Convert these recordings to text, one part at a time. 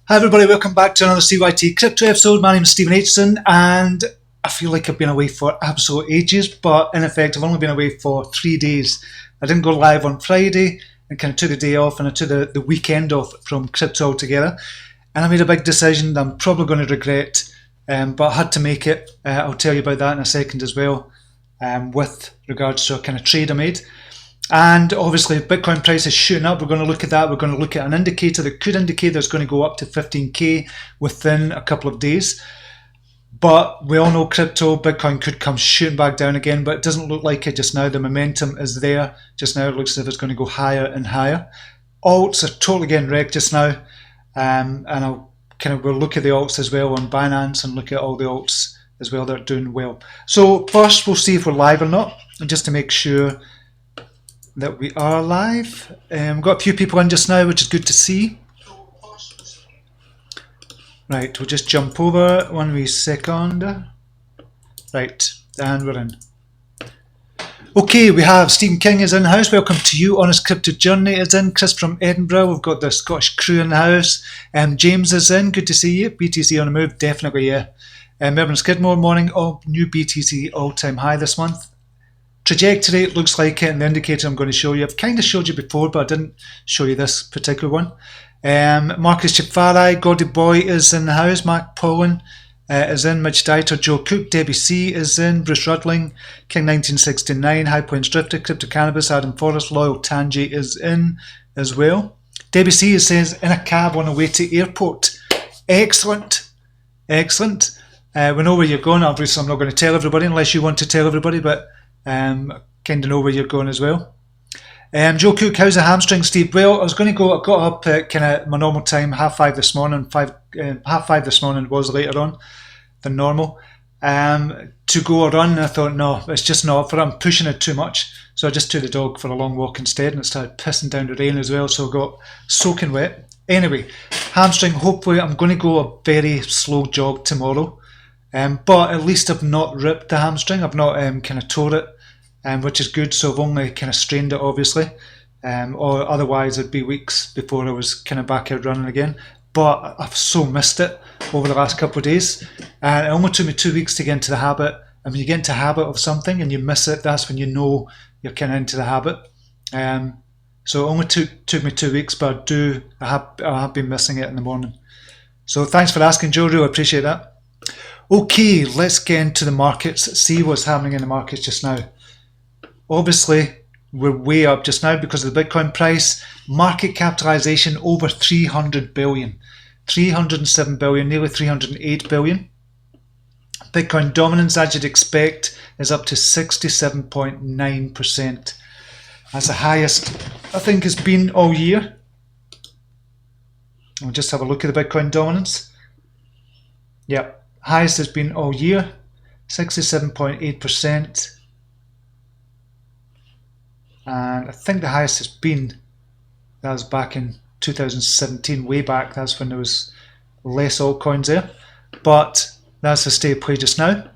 Hi everybody, welcome back to another CYT-Crypto episode. My name is Stephen Aitchison and I feel like I've been away for absolute ages, but in effect I've only been away for 3 days. I didn't go live on Friday and kind of took a day off, and I took the weekend off from crypto altogether, and I made a big decision that I'm probably going to regret, but I had to make it. I'll tell you about that in a second as well, with regards to a kind of trade I made. And obviously Bitcoin price is shooting up. We're going to look at that. We're going to look at an indicator that could indicate there's going to go up to 15k within a couple of days. But we all know crypto, Bitcoin could come shooting back down again, but it doesn't look like it just now. The momentum is there. Just now it looks as if it's going to go higher and higher. Alts are totally getting wrecked just now. And we'll look at the alts as well on Binance and look at all the alts as well that are doing well. So first we'll see if we're live or not, and just to make sure that we are live. We've got a few people in just now, which is good to see. Right, we'll just jump over 1 wee second. Right, and we're in. Okay, we have Stephen King is in the house. Welcome to you on his crypto journey. Is in Chris from Edinburgh. We've got the Scottish crew in the house. James is in. Good to see you. BTC on the move, definitely, yeah. Melbourne Skidmore, morning. New BTC all-time high this month. Trajectory, it looks like it, and the indicator I'm going to show you. I've kind of showed you before, but I didn't show you this particular one. Marcus Chipfari, Gordy Boy is in the house. Mark Pollen is in. Mitch Dieter, Joe Cook, Debbie C is in. Bruce Rudling, King 1969, High Points Drifter, Crypto Cannabis, Adam Forrest, Loyal Tangi is in as well. Debbie C says, in a cab on the way to airport. Excellent. Excellent. We know where you're going. Obviously, I'm not going to tell everybody unless you want to tell everybody, but kind of know where you're going as well. Joe Cook, how's the hamstring, Steve? Well, I was going to go. I got up at kind of my normal time, 5:30 this morning. 5:30 this morning was later on than normal. To go a run, and I thought, no, it's just not for it. I'm pushing it too much, so I just took the dog for a long walk instead, and it started pissing down the rain as well, so I got soaking wet. Anyway, hamstring. Hopefully, I'm going to go a very slow jog tomorrow. But at least I've not ripped the hamstring. I've not kind of tore it, which is good. So I've only kind of strained it, obviously. Or otherwise it'd be weeks before I was kind of back out running again. But I've so missed it over the last couple of days. And it only took me 2 weeks to get into the habit. And when you get into the habit of something and you miss it, that's when you know you're kind of into the habit. So it only took me 2 weeks, but I have been missing it in the morning. So thanks for asking, Joe. Really appreciate that. Okay, let's get into the markets, see what's happening in the markets just now. Obviously, we're way up just now because of the Bitcoin price. Market capitalization over 300 billion. 307 billion, nearly 308 billion. Bitcoin dominance, as you'd expect, is up to 67.9%. That's the highest I think it's been all year. We'll just have a look at the Bitcoin dominance. Yep. Highest has been all year, 67.8%. And I think the highest has been, that was back in 2017, way back. That's when there was less altcoins there. But that's the state of play just now.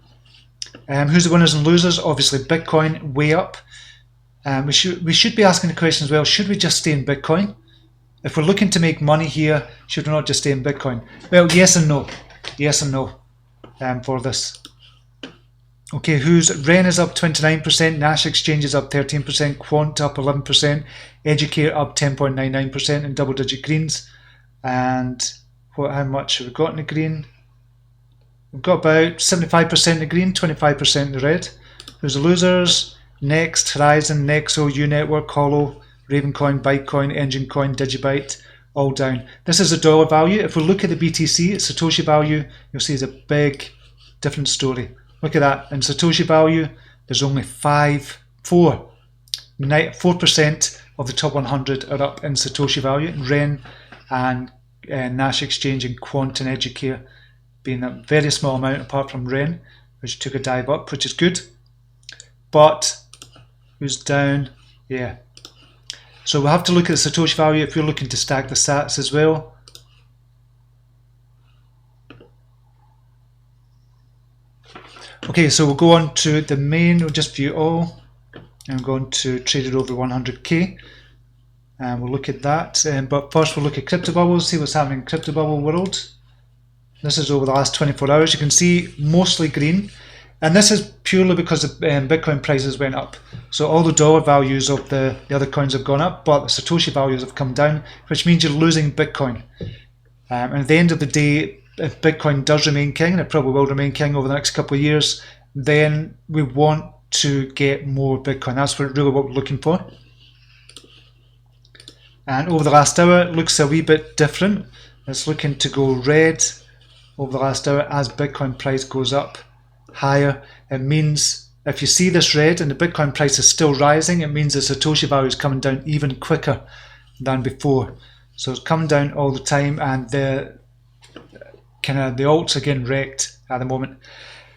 Who's the winners and losers? Obviously Bitcoin, way up. We should be asking the question as well, should we just stay in Bitcoin? If we're looking to make money here, should we not just stay in Bitcoin? Well, yes and no. Yes and no. For this. Okay, Ren is up 29%, Nash Exchange is up 13%, Quant up 11%, Educare up 10.99% in double-digit greens. And how much have we got in the green? We've got about 75% in the green, 25% in the red. Who's the losers? Next, Horizon, Nexo, Unetwork, Holo, Ravencoin, Bytecoin, Engine Coin, Digibyte, all down. This is a dollar value. If we look at the BTC, its Satoshi value, you'll see it's a big different story. Look at that. In Satoshi value, there's only 4% of the top 100 are up in Satoshi value. Ren and Nash Exchange and Quant and Educare being a very small amount apart from Ren, which took a dive up, which is good. But who's down? Yeah. So we'll have to look at the Satoshi value if you're looking to stack the sats as well. Okay, so we'll go on to the main, we'll just view all. I'm going to trade it over 100k. and we'll look at that. But first we'll look at crypto bubbles, see what's happening in crypto bubble world. This is over the last 24 hours. You can see mostly green, and this is purely because the Bitcoin prices went up. So all the dollar values of the other coins have gone up, but the Satoshi values have come down, which means you're losing Bitcoin. And at the end of the day, if Bitcoin does remain king, and it probably will remain king over the next couple of years, then we want to get more Bitcoin. That's really what we're looking for. And over the last hour, it looks a wee bit different. It's looking to go red over the last hour as Bitcoin price goes up higher. It means if you see this red and the Bitcoin price is still rising, it means the Satoshi value is coming down even quicker than before. So it's coming down all the time, and the alts are getting wrecked at the moment.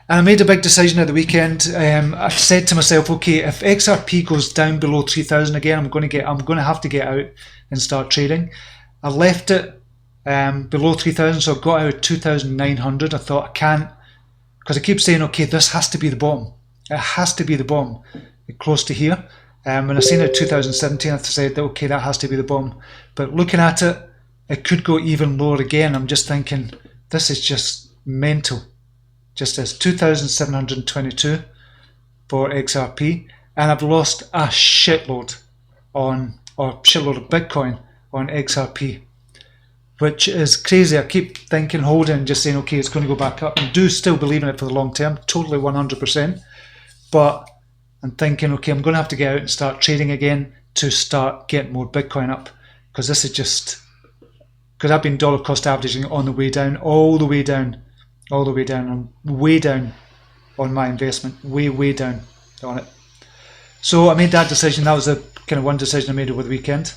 And I made a big decision at the weekend. I said to myself, okay, if XRP goes down below 3,000 again, I'm going to have to get out and start trading. I left it below 3,000, so I got out at 2,900. I thought I can't, because I keep saying, okay, this has to be the bottom. It has to be the bottom, close to here. When I seen it at 2017, I said, okay, that has to be the bottom. But looking at it, it could go even lower again. I'm just thinking, this is just mental. Just as 2,722 for XRP, and I've lost a shitload of Bitcoin on XRP, which is crazy. I keep thinking, holding, just saying, okay, it's going to go back up. I do still believe in it for the long term, totally 100%. But I'm thinking, okay, I'm going to have to get out and start trading again to start getting more Bitcoin up, because this is just, because I've been dollar cost averaging on the way down, all the way down. I'm way down on my investment, way down on it. So I made that decision. That was the kind of one decision I made over the weekend,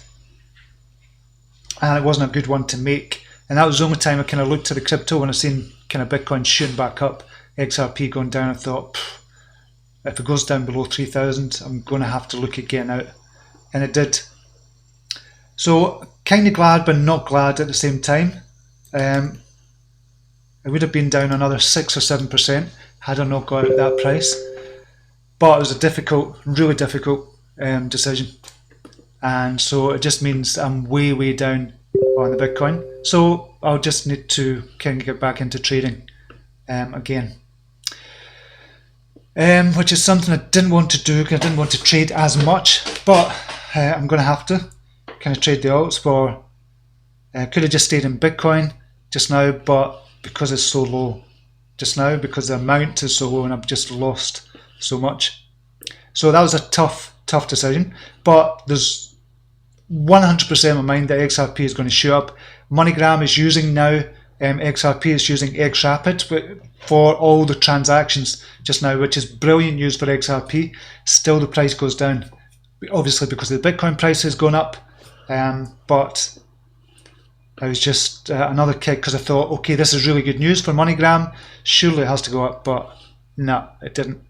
and it wasn't a good one to make. And that was the only time I kind of looked to the crypto when I seen kind of Bitcoin shooting back up, XRP going down. I thought, if it goes down below 3,000, I'm going to have to look at getting out, and it did. So kind of glad, but not glad at the same time. It would have been down another 6 or 7% had I not got out at that price. But it was a really difficult decision. And so it just means I'm way down on the Bitcoin. So I'll just need to kind of get back into trading again. Which is something I didn't want to do, because I didn't want to trade as much. But I'm going to have to kind of trade the alts for... I could have just stayed in Bitcoin just now, but because it's so low just now, because the amount is so low and I've just lost so much. So that was a tough decision, but there's 100% in my mind that XRP is going to shoot up. MoneyGram is using now, XRP is using XRapid for all the transactions just now, which is brilliant news for XRP. Still the price goes down, obviously because the Bitcoin price has gone up, but I was just another kick, because I thought, okay, this is really good news for MoneyGram. Surely it has to go up, but no, it didn't.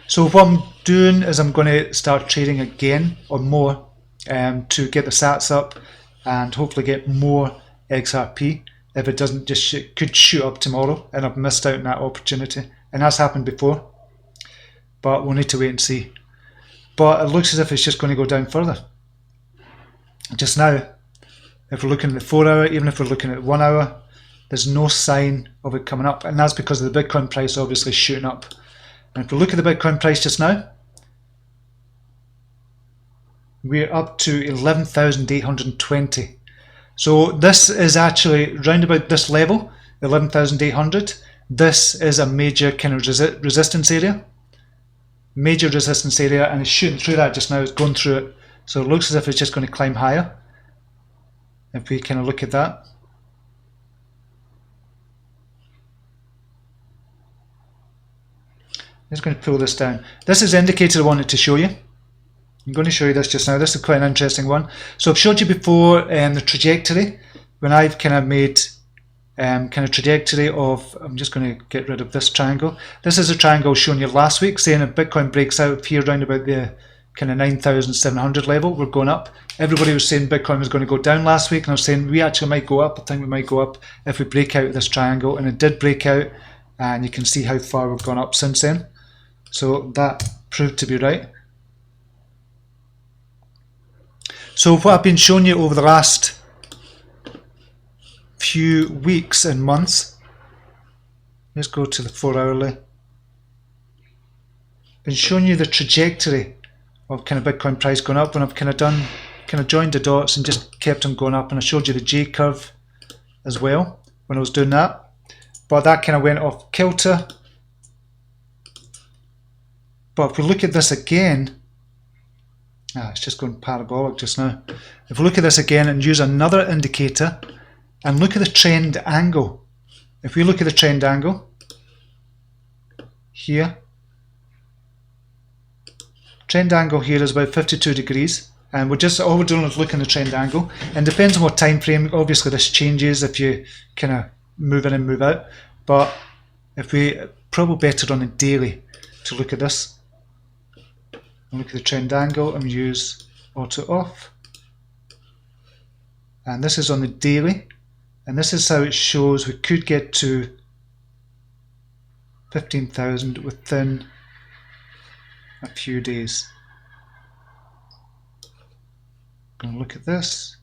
So what I'm doing is I'm going to start trading again or more to get the sats up and hopefully get more XRP. If it doesn't, just could shoot up tomorrow, and I've missed out on that opportunity. And that's happened before, but we'll need to wait and see. But it looks as if it's just going to go down further. Just now, if we're looking at the 4 hour, even if we're looking at 1 hour, there's no sign of it coming up, and that's because of the Bitcoin price obviously shooting up. And if we look at the Bitcoin price just now, we're up to 11,820. So this is actually round about this level, 11,800. This is a major kind of resistance area. Major resistance area, and it's shooting through that just now, it's going through it. So it looks as if it's just going to climb higher. If we kind of look at that. I'm just going to pull this down. This is the indicator I wanted to show you. I'm going to show you this just now. This is quite an interesting one. So I've showed you before the trajectory, when I've kind of made kind of trajectory of, I'm just going to get rid of this triangle. This is a triangle shown you last week, saying if Bitcoin breaks out here around about the kind of 9,700 level, we're going up. Everybody was saying Bitcoin was going to go down last week, and I was saying we actually might go up. I think we might go up if we break out of this triangle, and it did break out, and you can see how far we've gone up since then. So that proved to be right. So what I've been showing you over the last few weeks and months, let's go to the 4 hourly. Been showing you the trajectory of kind of Bitcoin price going up when I've kind of joined the dots and just kept on going up, and I showed you the J curve as well when I was doing that, but that kind of went off kilter. But if we look at this again, it's just going parabolic just now. If we look at this again and use another indicator and look at the trend angle, if we look at the trend angle here, trend angle here is about 52 degrees, and all we're doing is looking at the trend angle, and depends on what time frame. Obviously this changes if you kind of move in and move out, but if we probably better on a daily to look at this. Look at the trend angle and use auto off, and this is on the daily, and this is how it shows we could get to 15,000 within a few days. I'm going to look at this,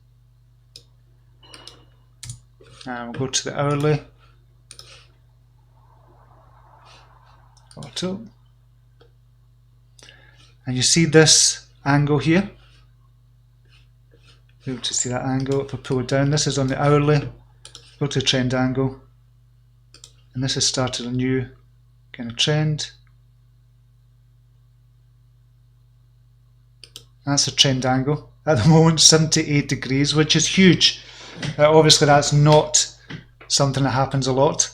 and we'll go to the hourly, auto. And you see this angle here. Be able to see that angle. If I pull it down, this is on the hourly. Go to the trend angle, and this has started a new kind of trend. That's the trend angle. At the moment, 78 degrees, which is huge. Obviously, that's not something that happens a lot,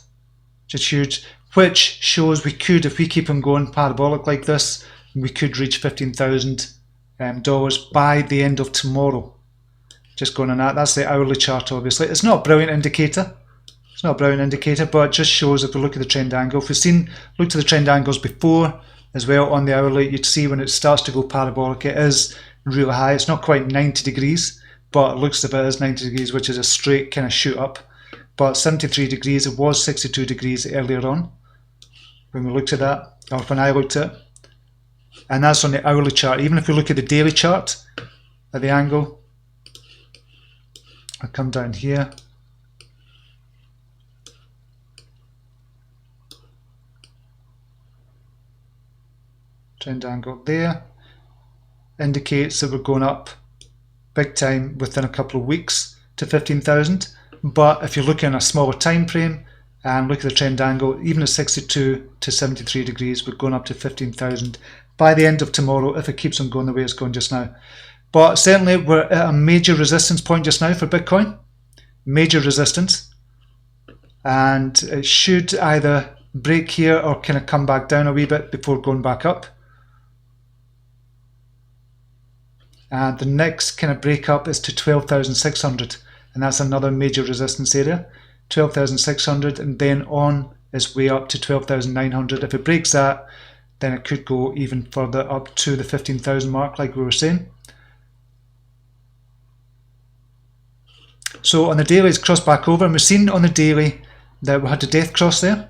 which is huge. Which shows we could, if we keep on going parabolic like this, we could reach $15,000 by the end of tomorrow. Just going on that. That's the hourly chart, obviously. It's not a brilliant indicator. It's not a brilliant indicator, but it just shows if we look at the trend angle. If we've looked at the trend angles before as well on the hourly, you'd see when it starts to go parabolic, it is really high. It's not quite 90 degrees, but it looks as if it is 90 degrees, which is a straight kind of shoot up. But 73 degrees, it was 62 degrees earlier on when we looked at that, or when I looked at it. And that's on the hourly chart. Even if we look at the daily chart at the angle, I'll come down here. Trend angle there indicates that we're going up big time within a couple of weeks to 15,000. But if you're looking at a smaller time frame and look at the trend angle, even at 62 to 73 degrees, we're going up to 15,000 by the end of tomorrow if it keeps on going the way it's going just now. But certainly we're at a major resistance point just now for Bitcoin. Major resistance. And it should either break here or kind of come back down a wee bit before going back up. And the next kind of break up is to 12,600, and that's another major resistance area. 12,600, and then on its way up to 12,900. If it breaks that, then it could go even further up to the 15,000 mark like we were saying. So on the daily it's crossed back over, and we've seen on the daily that we had the death cross there.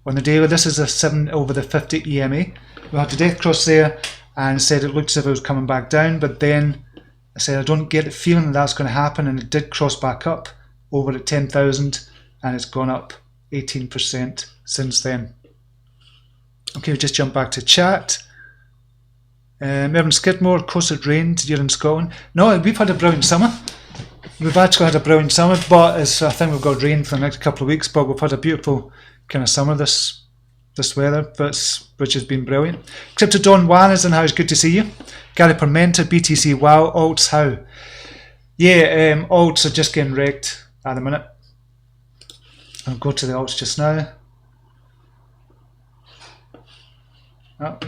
On the daily, this is a 7 over the 50 EMA. We had the death cross there and said it looked as if it was coming back down, but then I said I don't get the feeling that that's going to happen, and it did cross back up over at 10,000, and it's gone up 18% since then. Okay, we just jump back to chat. Evan Skidmore, of course it rained, you're in Scotland. No, we've had a brilliant summer. We've actually had a brilliant summer, but I think we've got rain for the next couple of weeks, but we've had a beautiful kind of summer this weather, which has been brilliant. Crypto Don Wan is in the house, good to see you. Gary Permenter, BTC, wow, alts how? Yeah, alts are just getting wrecked at the minute. I'll go to the alts just now. Oh.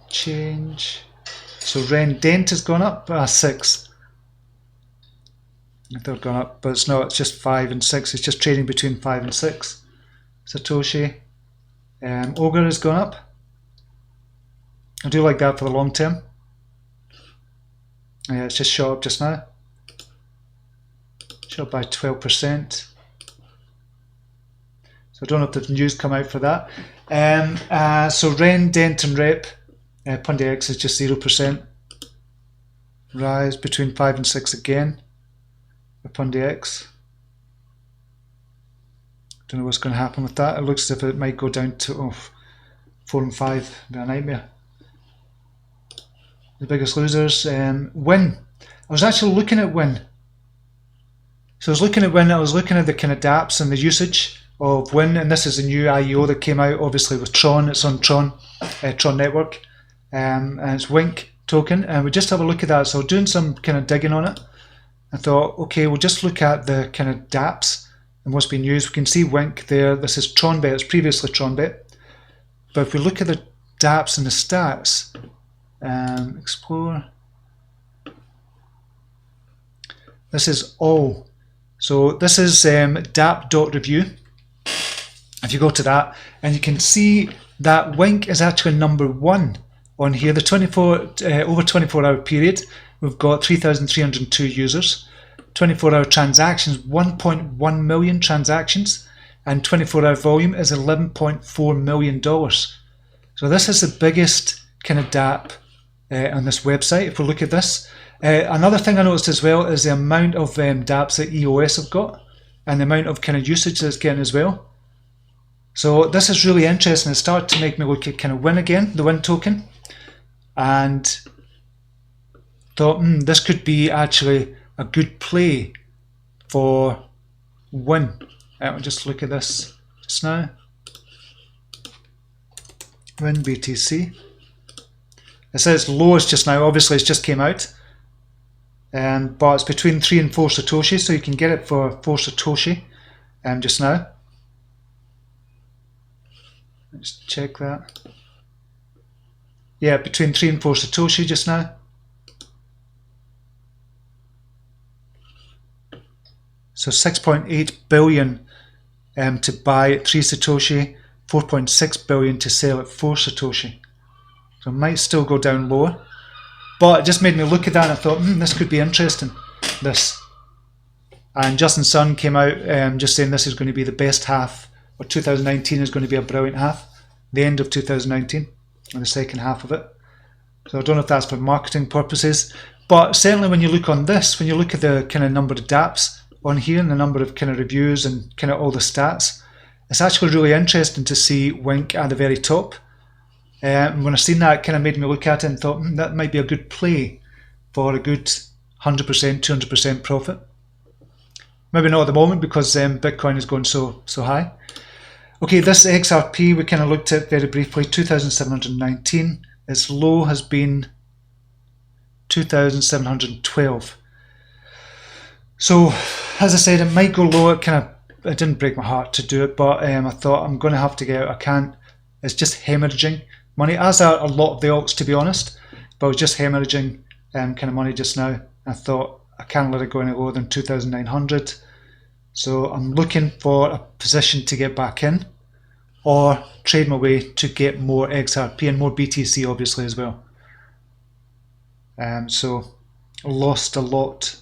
Change. So Ren Dent has gone up 6. They've gone up, but it's not, it's just 5 and 6. It's just trading between 5 and 6. Satoshi. Ogre has gone up. I do like that for the long term. Yeah, it's just shot up just now. Shot by 12%. So I don't know if the news come out for that. So Ren, Dent and Rep Pundi X is just 0%. Rise between 5 and 6 again for Pundi X. Don't know what's going to happen with that. It looks as if it might go down to 4 and 5. It'd be a nightmare. The biggest losers. Win. I was actually looking at Win. So I was looking at Win. I was looking at the kind of dApps and the usage of Win, and this is a new IEO that came out, obviously with Tron. It's on Tron Network, and it's Wink token, and we just have a look at that. So doing some kind of digging on it, I thought, okay, we'll just look at the kind of dApps and what's been used. We can see Wink there. This is TronBet. It's previously TronBet, but if we look at the dApps and the stats, explore. This is all. So this is dApp.review. If you go to that, and you can see that Wink is actually number 1 on here. The over 24-hour period, we've got 3,302 users. 24-hour transactions, 1.1 million transactions, and 24-hour volume is $11.4 million. So this is the biggest kind of dApp on this website. If we look at this, another thing I noticed as well is the amount of dApps that EOS have got, and the amount of kind of usage that it's getting as well. So this is really interesting. It started to make me look at kind of Win again, the Win token, and thought this could be actually a good play for Win. I'll just look at this just now. Win BTC. It says lowest just now. Obviously, it's just came out, but it's between 3 and 4 Satoshi, so you can get it for 4 Satoshi just now. Let's check that. Yeah, between 3 and 4 Satoshi just now. So 6.8 billion to buy at 3 Satoshi, 4.6 billion to sell at 4 Satoshi. So it might still go down lower, but it just made me look at that and I thought, this could be interesting. This. And Justin Sun came out just saying this is going to be the best half, or 2019 is going to be a brilliant half, the end of 2019, or the second half of it. So I don't know if that's for marketing purposes, but certainly when you look on this, when you look at the kind of number of dApps on here and the number of kind of reviews and kind of all the stats, it's actually really interesting to see Wink at the very top. When I seen that, it kind of made me look at it and thought that might be a good play for a good 100%, 200% profit. Maybe not at the moment because Bitcoin is going so high. Okay, this XRP we kind of looked at very briefly, 2,719. Its low has been 2,712. So, as I said, it might go lower. It didn't break my heart to do it, but I thought I'm going to have to get out. I can't. It's just hemorrhaging money, as are a lot of the alts, to be honest. But it's just hemorrhaging kind of money just now. I thought I can't let it go any lower than 2,900. So I'm looking for a position to get back in, or trade my way to get more XRP and more BTC, obviously, as well. So I lost a lot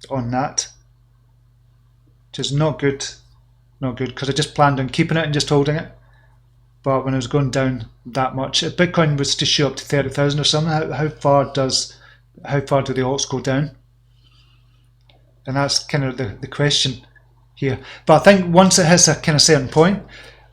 on that, which is not good. Not good, because I just planned on keeping it and just holding it. But when it was going down that much, if Bitcoin was to shoot up to 30,000 or something, how far do the alts go down? And that's kind of the question here. But I think once it hits a kind of certain point,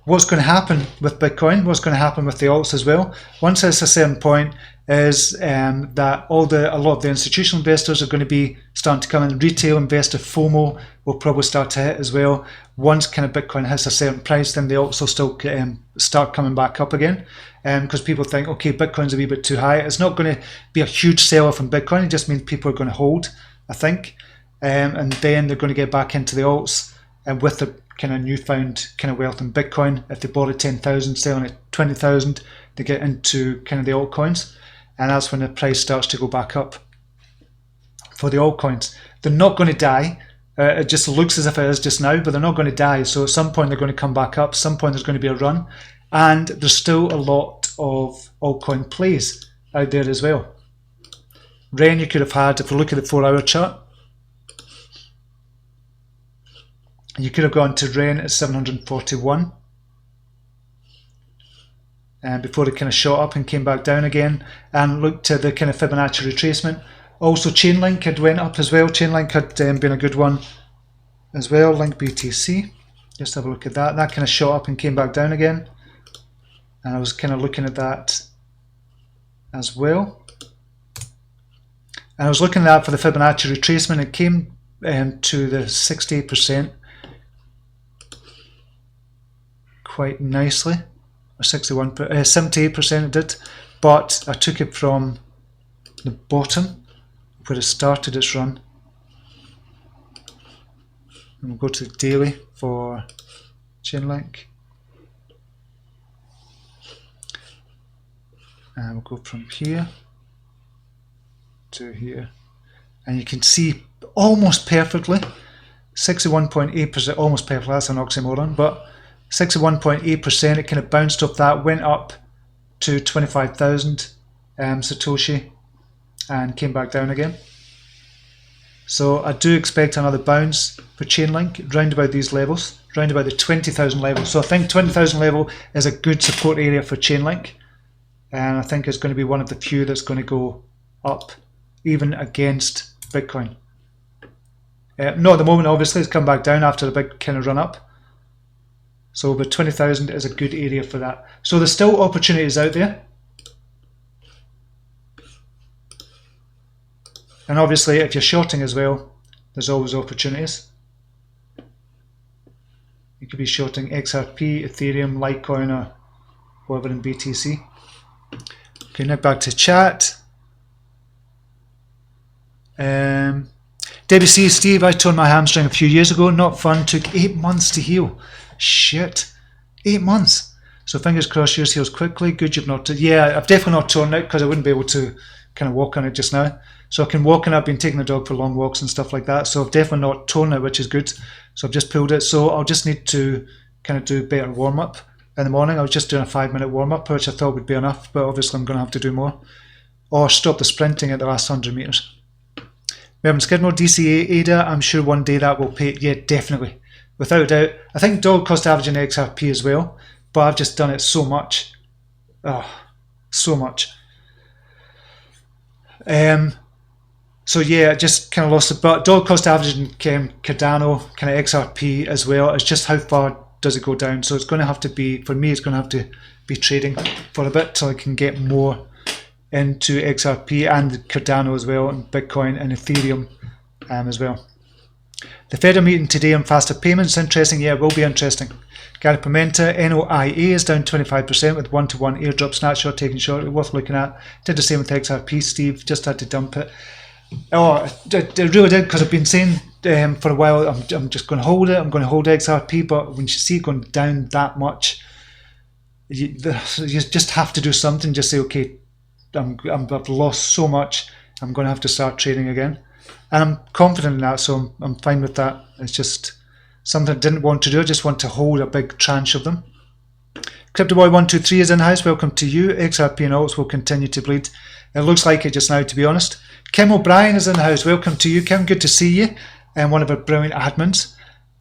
what's going to happen with Bitcoin, what's going to happen with the alts as well, once it's a certain point, is that a lot of the institutional investors are going to be starting to come in. Retail investor FOMO will probably start to hit as well. Once kind of Bitcoin hits a certain price, then the alts will still start coming back up again, because people think, okay, Bitcoin's a wee bit too high. It's not going to be a huge sell-off in Bitcoin. It just means people are going to hold, I think, and then they're going to get back into the alts, and with the kind of newfound kind of wealth in Bitcoin, if they bought at 10,000, selling at 20,000, they get into kind of the altcoins. And that's when the price starts to go back up for the altcoins. They're not going to die. It just looks as if it is just now, but they're not going to die. So at some point they're going to come back up. Some point there's going to be a run. And there's still a lot of altcoin plays out there as well. REN you could have had, if we look at the 4-hour chart, you could have gone to REN at 741. before it kind of shot up and came back down again, and looked at the kind of Fibonacci retracement. Also Chainlink had went up as well. Chainlink had been a good one as well. Link BTC, just have a look at that. That kind of shot up and came back down again, and I was kind of looking at that as well. And I was looking at that for the Fibonacci retracement. It came to the 68% quite nicely, or 78% it did, but I took it from the bottom where it started its run. And we'll go to the daily for Chainlink, and we'll go from here to here, and you can see almost perfectly 61.8%, almost perfectly, that's an oxymoron, but 61.8%. It kind of bounced off that, went up to 25,000 Satoshi, and came back down again. So I do expect another bounce for Chainlink round about these levels, round about the 20,000 level. So I think 20,000 level is a good support area for Chainlink, and I think it's going to be one of the few that's going to go up, even against Bitcoin. Not at the moment, obviously, it's come back down after a big kind of run up. So but 20,000 is a good area for that. So there's still opportunities out there. And obviously, if you're shorting as well, there's always opportunities. You could be shorting XRP, Ethereum, Litecoin, or whatever in BTC. Okay, now back to chat. DBC Steve, I torn my hamstring a few years ago. Not fun. Took 8 months to heal. Shit, 8 months. So fingers crossed yours heals quickly. Good you've not. Yeah, I've definitely not torn it because I wouldn't be able to kind of walk on it just now. So I can walk, and I've been taking the dog for long walks and stuff like that. So I've definitely not torn it, which is good. So I've just pulled it. So I'll just need to kind of do a better warm up in the morning. I was just doing a 5-minute warm up, which I thought would be enough, but obviously I'm going to have to do more, or stop the sprinting at the last 100 meters. Melbourne Skidmore, DCA ADA, I'm sure one day that will pay. Yeah, definitely. Without a doubt. I think dollar cost averaging XRP as well, but I've just done it so much. Oh, so much. So yeah, I just kind of lost it. But dollar cost averaging Cardano, kind of XRP as well. It's just how far does it go down. So it's going to have to be, for me, it's going to have to be trading for a bit till I can get more into XRP and Cardano as well, and Bitcoin and Ethereum as well. The Fed are meeting today on faster payments. Interesting, yeah, it will be interesting. Gary Pimenta, NOIA is down 25% with one-to-one airdrop snapshot taken shortly, worth looking at. Did the same with XRP, Steve, just had to dump it. Oh, it really did, because I've been saying for a while, I'm just going to hold it, I'm going to hold XRP, but when you see it going down that much, you just have to do something, just say, okay, I've lost so much, I'm going to have to start trading again. And I'm confident in that, so I'm fine with that. It's just something I didn't want to do. I just want to hold a big tranche of them. CryptoBoy123 is in house. Welcome to you. XRP and alts will continue to bleed. It looks like it just now, to be honest. Kim O'Brien is in the house. Welcome to you, Kim. Good to see you. And one of our brilliant admins.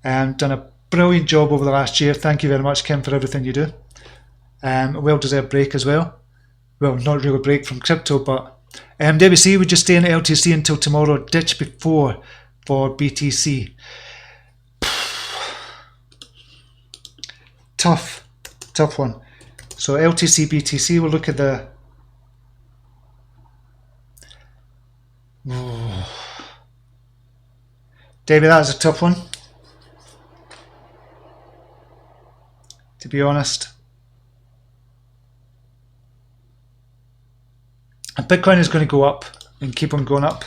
Done a brilliant job over the last year. Thank you very much, Kim, for everything you do. A well-deserved break as well. Well, not really a break from crypto, but WC would just stay in LTC until tomorrow. Ditch before for BTC. Tough one. So LTC, BTC, we'll look at the... David, that is a tough one, to be honest. And Bitcoin is going to go up and keep on going up,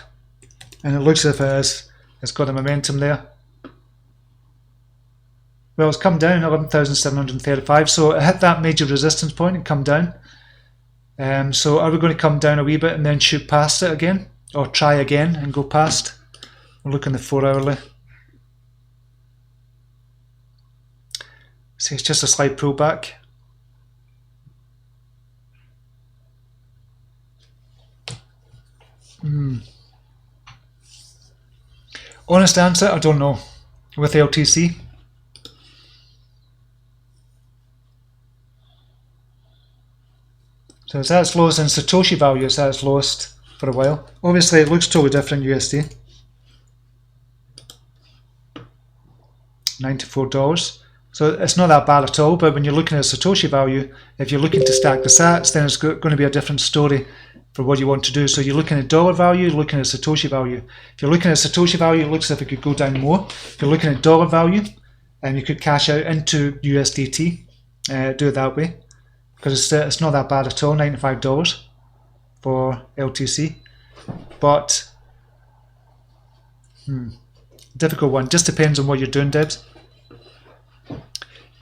and it looks as if it is. It's got the momentum there. Well, it's come down 11,735, so it hit that major resistance point and come down. So are we going to come down a wee bit and then shoot past it again, or try again and go past? We'll look in the 4-hourly. See, it's just a slight pullback. Honest answer, I don't know. With LTC, So it's at its lowest in Satoshi value, it's at its lowest for a while. Obviously it looks totally different USD. $94. So it's not that bad at all, but when you're looking at Satoshi value, if you're looking to stack the sats, then it's going to be a different story for what you want to do. So you're looking at dollar value, you're looking at Satoshi value. If you're looking at Satoshi value, it looks as if it could go down more. If you're looking at dollar value, you could cash out into USDT, do it that way, because it's not that bad at all, $95 for LTC. But, difficult one, just depends on what you're doing, Debs.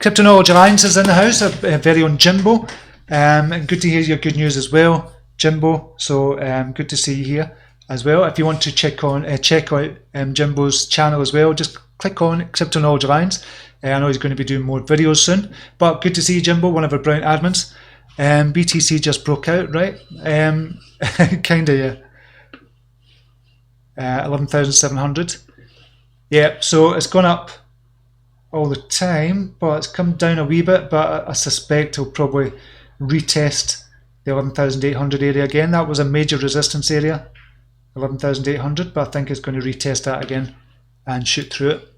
Crypto Knowledge Alliance is in the house, a very own Jimbo. And good to hear your good news as well, Jimbo. So good to see you here as well. If you want to check out Jimbo's channel as well, just click on Crypto Knowledge Alliance. I know he's going to be doing more videos soon. But good to see you, Jimbo, one of our brilliant admins. BTC just broke out, right? Kind of, yeah. 11,700. Yeah, so it's gone up all the time, but it's come down a wee bit, but I suspect it'll probably retest the 11,800 area again. That was a major resistance area, 11,800, but I think it's going to retest that again and shoot through it.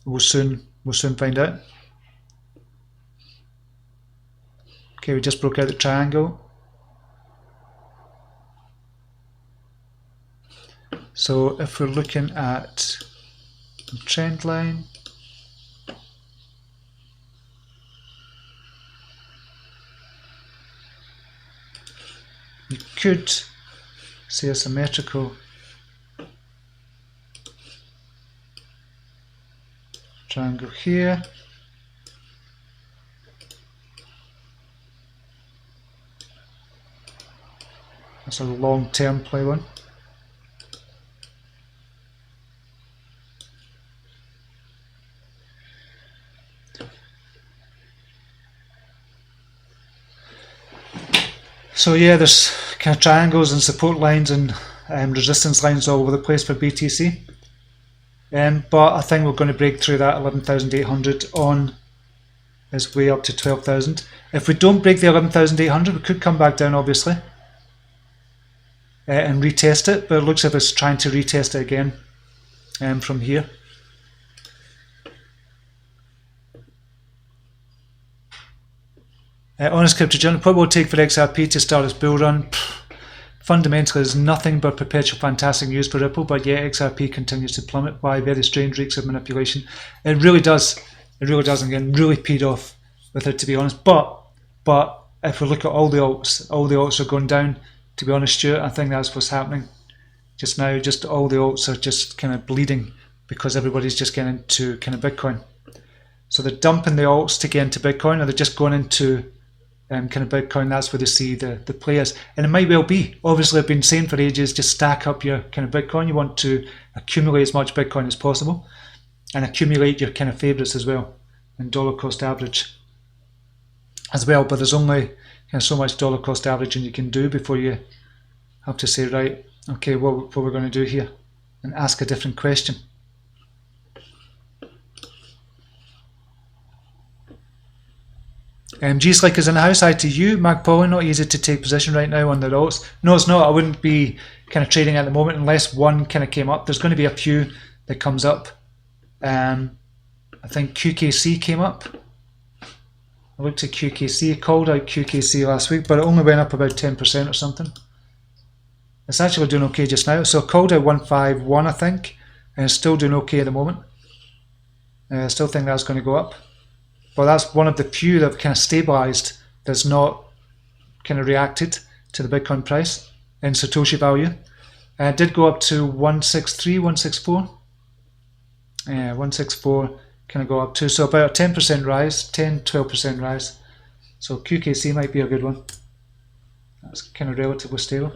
We'll soon find out. Okay, we just broke out the triangle. So if we're looking at the trend line, you could see a symmetrical triangle here. That's a long-term play one. So yeah, there's kind of triangles and support lines and resistance lines all over the place for BTC. But I think we're going to break through that 11,800 on its way up to 12,000. If we don't break the 11,800, we could come back down, obviously, and retest it. But it looks as if it's trying to retest it again from here. Honest Crypto Journal, what will it take for XRP to start its bull run? Fundamentally, there's nothing but perpetual fantastic news for Ripple, but yeah, XRP continues to plummet. Why? Very strange reeks of manipulation. It really does. It really does. Again, really peed off with it, to be honest. But if we look at all the alts are going down. To be honest, Stuart, I think that's what's happening just now. Just all the alts are just kind of bleeding because everybody's just getting into kind of Bitcoin. So they're dumping the alts to get into Bitcoin, or they're just going into kind of Bitcoin. That's where they see the players, and it might well be. Obviously, I've been saying for ages, just stack up your kind of Bitcoin. You want to accumulate as much Bitcoin as possible, and accumulate your kind of favorites as well, and dollar cost average as well. But there's only kind of so much dollar cost averaging you can do before you have to say, right, okay, what we're going to do here, and ask a different question. G-Slick is in the house. Hi to you. Mag Pauling, not easy to take position right now on the alts. No, it's not. I wouldn't be kind of trading at the moment unless one kind of came up. There's going to be a few that comes up. I think QKC came up. I looked at QKC, called out QKC last week, but it only went up about 10% or something. It's actually doing okay just now. So I called out 151, I think, and it's still doing okay at the moment. I still think that's going to go up. But that's one of the few that have kind of stabilized, that's not kind of reacted to the Bitcoin price in Satoshi value. It did go up to 163, 164. 164 kind of go up to, so about a 10% rise, 10-12% rise. So QKC might be a good one. That's kind of relatively stable.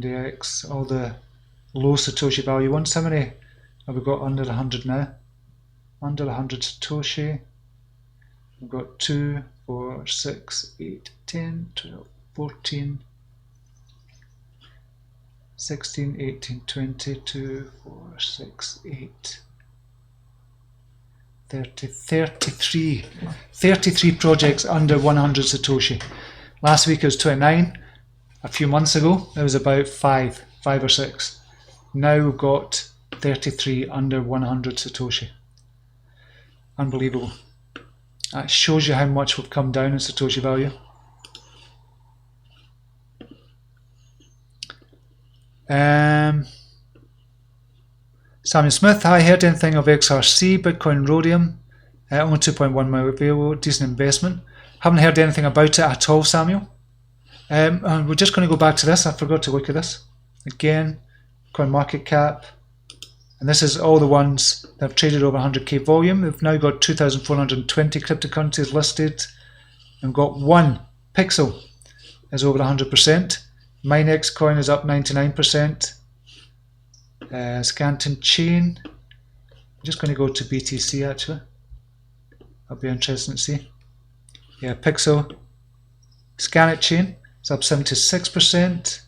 X, all the low Satoshi value ones. How many have we got under 100 now? Under 100 Satoshi. We've got 2, 4, 6, 8, 10, 12, 14, 16, 18, 20, 2, 4, 6, 8, 33 projects under 100 Satoshi. Last week it was 29. A few months ago it was about 5 or 6. Now we've got 33 under 100 Satoshi. Unbelievable. That shows you how much we've come down in Satoshi value. Samuel Smith, I heard anything of XRC, Bitcoin, Rhodium, only 2.1 mile available, decent investment. Haven't heard anything about it at all, Samuel. And we're just going to go back to this. I forgot to look at this. Again, coin market cap. And this is all the ones that have traded over 100k volume. We've now got 2,420 cryptocurrencies listed. And got one Pixel is over 100%. Minex coin is up 99%. Scanton Chain. I'm just going to go to BTC actually. That'll be interesting to see. Yeah, Pixel. Scannet Chain is up 76%.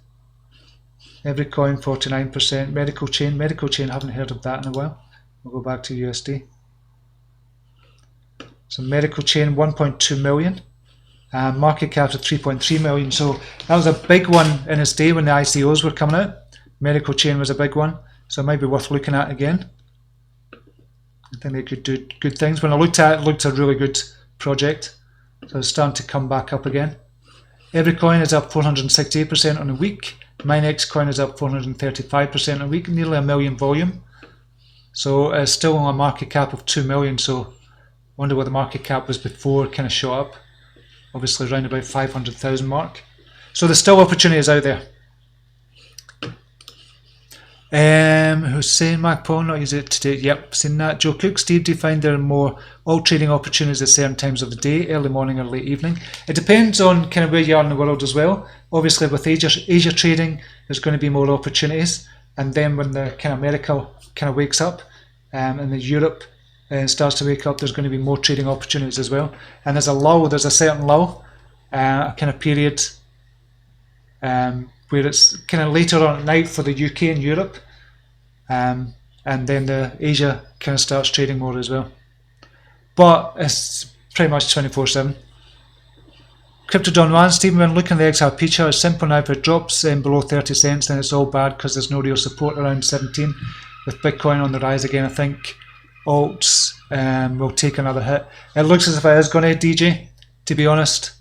Every coin 49%. Medical Chain. Medical Chain, haven't heard of that in a while. We'll go back to USD. So Medical Chain 1.2 million. Market cap of 3.3 million. So that was a big one in its day when the ICOs were coming out. Medical Chain was a big one. So it might be worth looking at again. I think they could do good things. When I looked at it, it looked a really good project. So it's starting to come back up again. Every coin is up 468% on a week. Minex coin is up 435% on a week, nearly a million volume. So it's still on a market cap of 2 million. So I wonder what the market cap was before it kind of shot up. Obviously around about 500,000 mark. So there's still opportunities out there. Hussein MacPaul, not use it today. Yep, seen that. Joe Cook, Steve, do you find there are more alt trading opportunities at certain times of the day, early morning or late evening? It depends on kind of where you are in the world as well. Obviously with Asia trading, there's going to be more opportunities. And then when the kind of America kind of wakes up, and the Europe starts to wake up, there's going to be more trading opportunities as well. And there's a lull, there's a certain lull, a kind of period where it's kind of later on at night for the UK and Europe, and then the Asia kind of starts trading more as well. But it's pretty much 24/7. Crypto Don Juan, Stephen, when looking at the XRP chart, it's simple now. If it drops below 30 cents, then it's all bad because there's no real support around 17. With Bitcoin on the rise again, I think alts will take another hit. It looks as if it is going to, DJ, to be honest.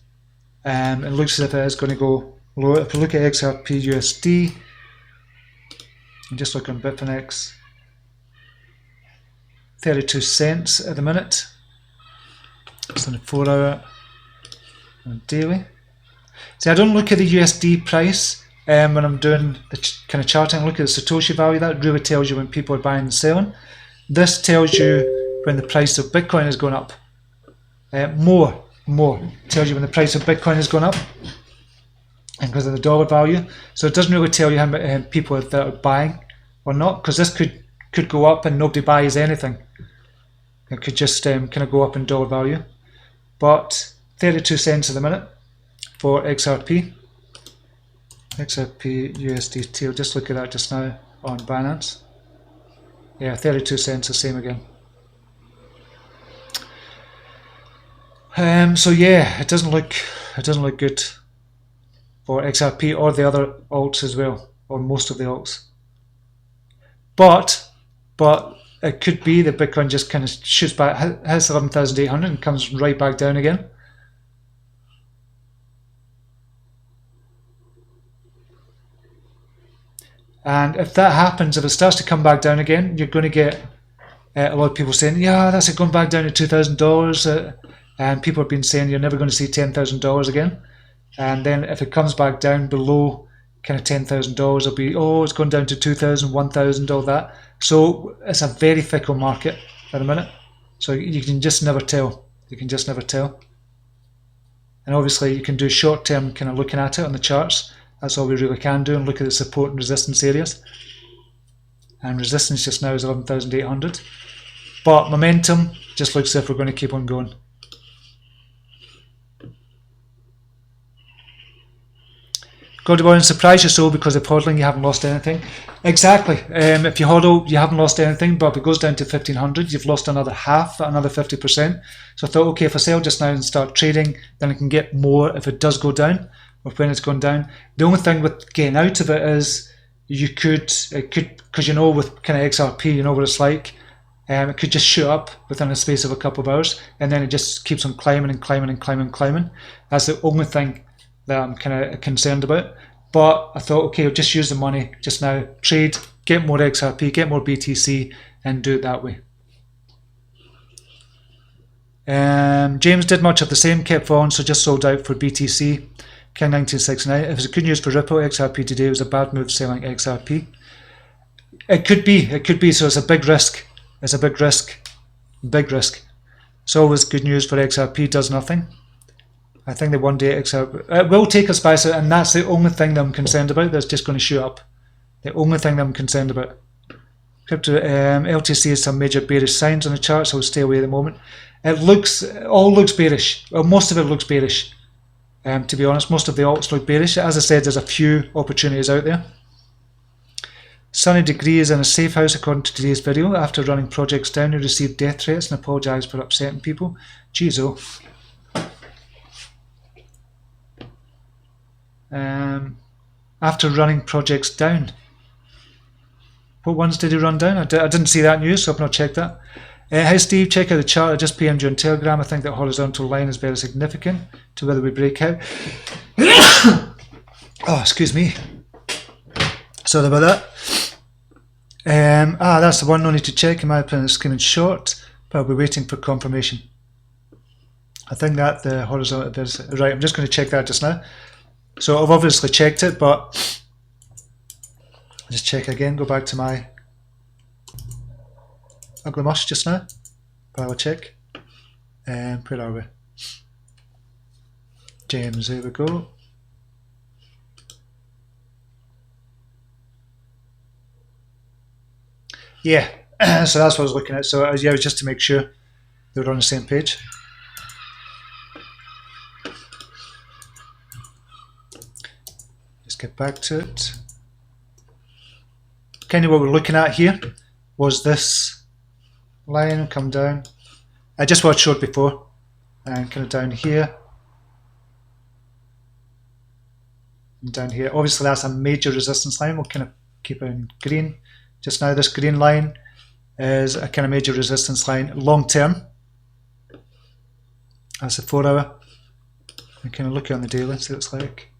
It looks as if it is going to go low. If you look at XRP USD, I'm just looking at Bitfinex, 32 cents at the minute. It's on the 4 hour and daily. See, I don't look at the USD price when I'm doing the kind of charting. I look at the Satoshi value. That really tells you when people are buying and selling. This tells you when the price of Bitcoin is going up. More tells you when the price of Bitcoin is going up, and because of the dollar value. So it doesn't really tell you how many people that are buying or not, because this could go up and nobody buys anything. It could just kind of go up in dollar value. But 32 cents at the minute for XRP. XRP USDT. I'll just look at that just now on Binance. Yeah, 32 cents, the same again. So yeah, it doesn't look good for XRP or the other alts as well, or most of the alts. But it could be that Bitcoin just kind of shoots back, hits 11,800 and comes right back down again. And if that happens, if it starts to come back down again, you're going to get a lot of people saying, yeah, that's it, going back down to $2,000. And people have been saying you're never going to see $10,000 again. And then if it comes back down below kind of $10,000, it'll be, oh, it's gone down to 2,000, 1,000, all that. So it's a very fickle market at the minute. So you can just never tell. You can just never tell. And obviously you can do short-term kind of looking at it on the charts. That's all we really can do, and look at the support and resistance areas. And resistance just now is 11,800. But momentum just looks as if we're going to keep on going. Go to and surprise you so because of hodling you haven't lost anything. Exactly. If you hodl, you haven't lost anything, but if it goes down to 1500, you've lost another half, another 50%. So I thought, okay, if I sell just now and start trading, then I can get more if it does go down, or when it's gone down. The only thing with getting out of it is it could, because you know with kind of XRP, you know what it's like. It could just shoot up within a space of a couple of hours, and then it just keeps on climbing and climbing and climbing and climbing. That's the only thing that I'm kind of concerned about. But I thought, okay, I'll just use the money just now, trade, get more XRP, get more BTC, and do it that way. James did much of the same, kept falling, so just sold out for BTC. King 1969. If it's good news for Ripple, XRP today, it was a bad move selling XRP. It could be, so it's a big risk. It's a big risk. Big risk. It's always good news for XRP, does nothing. I think that one day XRP it will take us by, and that's the only thing that I'm concerned about. That's just going to shoot up. The only thing that I'm concerned about. Crypto LTC has some major bearish signs on the chart, so I'll stay away at the moment. It all looks bearish. Well, most of it looks bearish. To be honest, most of the alts look bearish. As I said, there's a few opportunities out there. Sunny Degree is in a safe house according to today's video. After running projects down, he received death threats and apologised for upsetting people. Jeez, oh. After running projects down. What ones did he run down? I didn't see that news, so I've not checked that. Hi Steve, check out the chart. I just PM'd you on Telegram. I think that horizontal line is very significant to whether we break out. Oh, excuse me. Sorry about that. That's the one, no need to check. In my opinion, it's coming short, but I'll be waiting for confirmation. I think that the horizontal is right. I'm just going to check that just now. So I've obviously checked it, but I'll just check again. Go back to my ugly mush just now. But I'll check. Where are we? James, there we go. Yeah, so that's what I was looking at. So yeah, it was just to make sure they were on the same page. Let's get back to it. Kind of what we're looking at here was this line come down. Just what I showed before, and kind of down here. And down here. Obviously that's a major resistance line. We'll kind of keep it in green. Just now this green line is a kind of major resistance line long term. That's a 4 hour. And kind of look on the daily, see what it's like.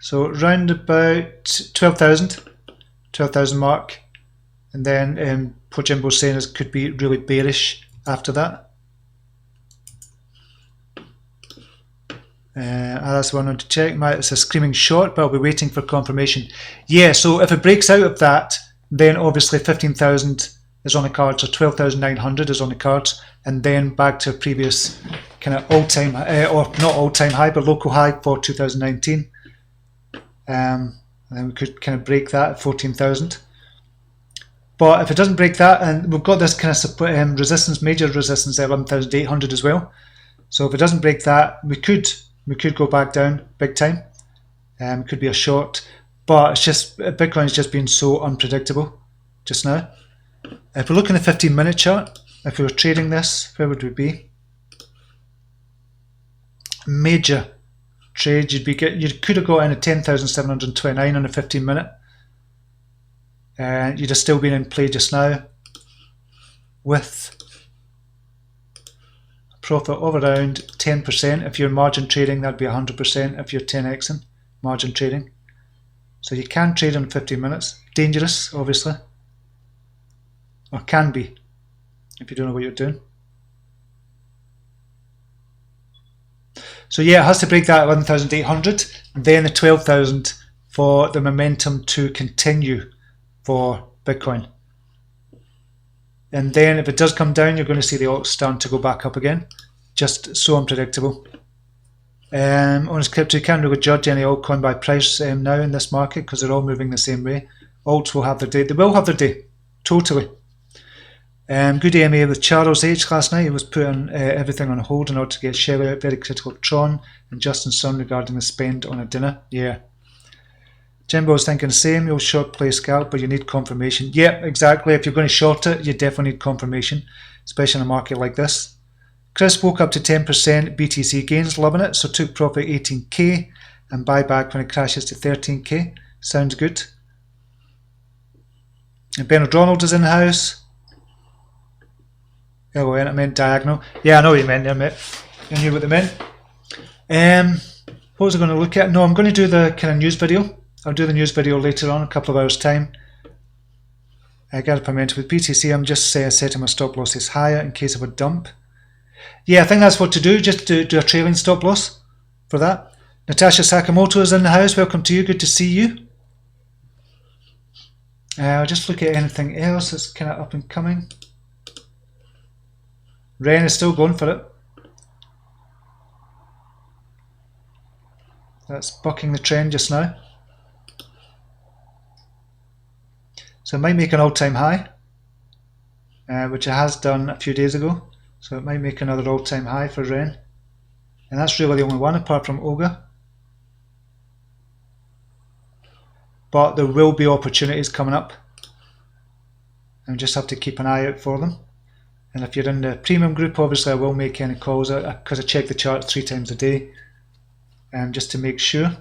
So round about 12,000 mark. And then what Jimbo's saying is it could be really bearish after that. That's the one I want to check. It's a screaming short, but I'll be waiting for confirmation. Yeah, so if it breaks out of that, then obviously 15,000 is on the cards, or 12,900 is on the cards, and then back to a previous kind of all-time, or not all-time high, but local high for 2019. And then we could kind of break that at 14,000. But if it doesn't break that, and we've got this kind of support, resistance, major resistance at 11,800 as well. So if it doesn't break that, we could go back down big time. Could be a short, but it's just Bitcoin has just been so unpredictable just now. If we look in the 15-minute chart, if we were trading this, where would we be? Major trade, you could have got in at 10,729 on a 15-minute. You'd have still been in play just now with a profit of around 10%. If you're margin trading, that'd be 100% if you're 10xing margin trading. So you can trade on 15 minutes. Dangerous, obviously. Or can be, if you don't know what you're doing. So yeah, it has to break that at 11,800, then the 12,000 for the momentum to continue for Bitcoin. And then if it does come down, you're going to see the alts starting to go back up again. Just so unpredictable. Honest crypto, you can't really judge any altcoin by price now in this market because they're all moving the same way. Alts will have their day. They will have their day. Totally. Good AMA with Charles H last night. He was putting everything on hold in order to get shell out. Very critical of Tron and Justin Sun regarding the spend on a dinner. Yeah. Jimbo was thinking the same. You'll short play scalp, but you need confirmation. Yeah, exactly. If you're going to short it, you definitely need confirmation, especially in a market like this. Chris woke up to 10% BTC gains, loving it. So took profit 18k and buy back when it crashes to 13k. Sounds good. And Bernard Ronald is in the house. Oh, I meant diagonal. Yeah, I know what you meant there, mate. You knew what they meant. What was I going to look at? No, I'm going to do the kind of news video. I'll do the news video later on, a couple of hours' time. I got to mention with BTC, I'm just setting my stop losses higher in case of a dump. Yeah, I think that's what to do, just to do a trailing stop loss for that. Natasha Sakamoto is in the house. Welcome to you. Good to see you. I'll just look at anything else that's kind of up and coming. Ren is still going for it. That's bucking the trend just now. So it might make an all-time high, which it has done a few days ago. So it might make another all-time high for Ren. And that's really the only one apart from Oga. But there will be opportunities coming up. And we just have to keep an eye out for them. And if you're in the premium group, obviously I will make any calls because I check the chart 3 times a day, just to make sure.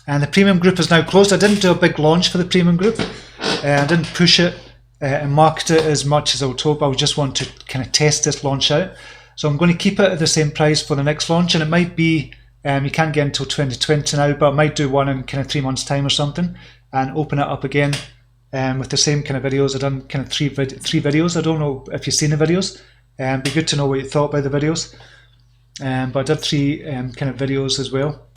And the premium group is now closed. I didn't do a big launch for the premium group. I didn't push it and market it as much as I would hope. I would just want to kind of test this launch out. So I'm going to keep it at the same price for the next launch. And it might be, you can't get until 2020 now, but I might do one in kind of 3 months' time or something and open it up again. With the same kind of videos. I've done kind of three videos. I don't know if you've seen the videos. Be good to know what you thought about the videos. But I did 3 kind of videos as well.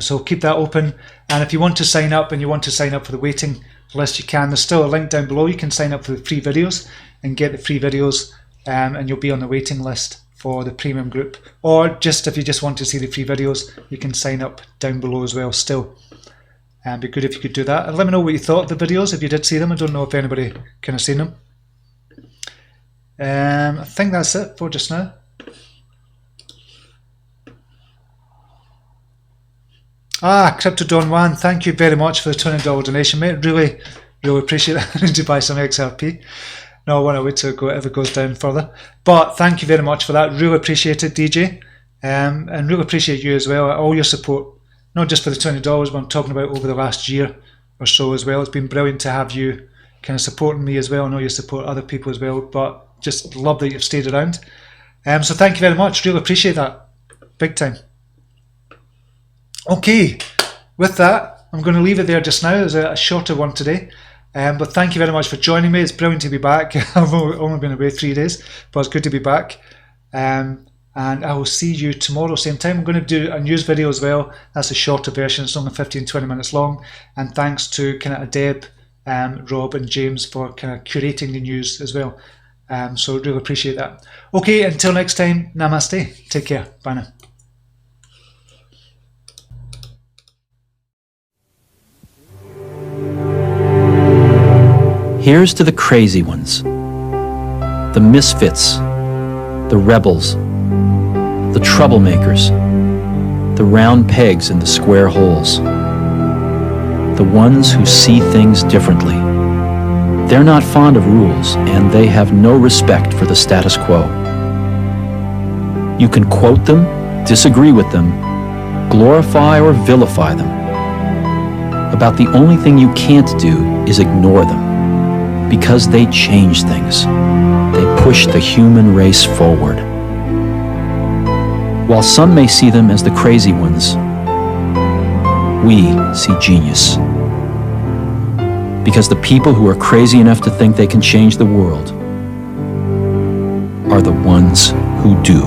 So keep that open. And if you want to sign up and you want to sign up for the waiting list, you can. There's still a link down below. You can sign up for the free videos and get the free videos, and you'll be on the waiting list for the premium group. Or just if you just want to see the free videos, you can sign up down below as well still. And be good if you could do that. And let me know what you thought of the videos, if you did see them. I don't know if anybody kind of seen them. I think that's it for just now. Crypto Don Juan, thank you very much for the $20 donation, mate. Really appreciate it. I need to buy some XRP. No, I want to wait till it goes down further. But thank you very much for that. Really appreciate it, DJ. And really appreciate you as well. All your support. Not just for the $20, but I'm talking about over the last year or so as well. It's been brilliant to have you kind of supporting me as well. I know you support other people as well, but just love that you've stayed around. So thank you very much. Really appreciate that. Big time. Okay, with that, I'm going to leave it there just now. There's a shorter one today. But thank you very much for joining me. It's brilliant to be back. I've only been away 3 days, but it's good to be back. And I will see you tomorrow, same time. I'm going to do a news video as well. That's a shorter version. It's only 15-20 minutes long. And thanks to kind of Deb, Rob and James for kind of curating the news as well. So really appreciate that. Okay, until next time, namaste. Take care. Bye now. Here's to the crazy ones, the misfits, the rebels, the troublemakers, the round pegs in the square holes, the ones who see things differently. They're not fond of rules, and they have no respect for the status quo. You can quote them, disagree with them, glorify or vilify them. About the only thing you can't do is ignore them, because they change things. They push the human race forward. While some may see them as the crazy ones, we see genius. Because the people who are crazy enough to think they can change the world are the ones who do.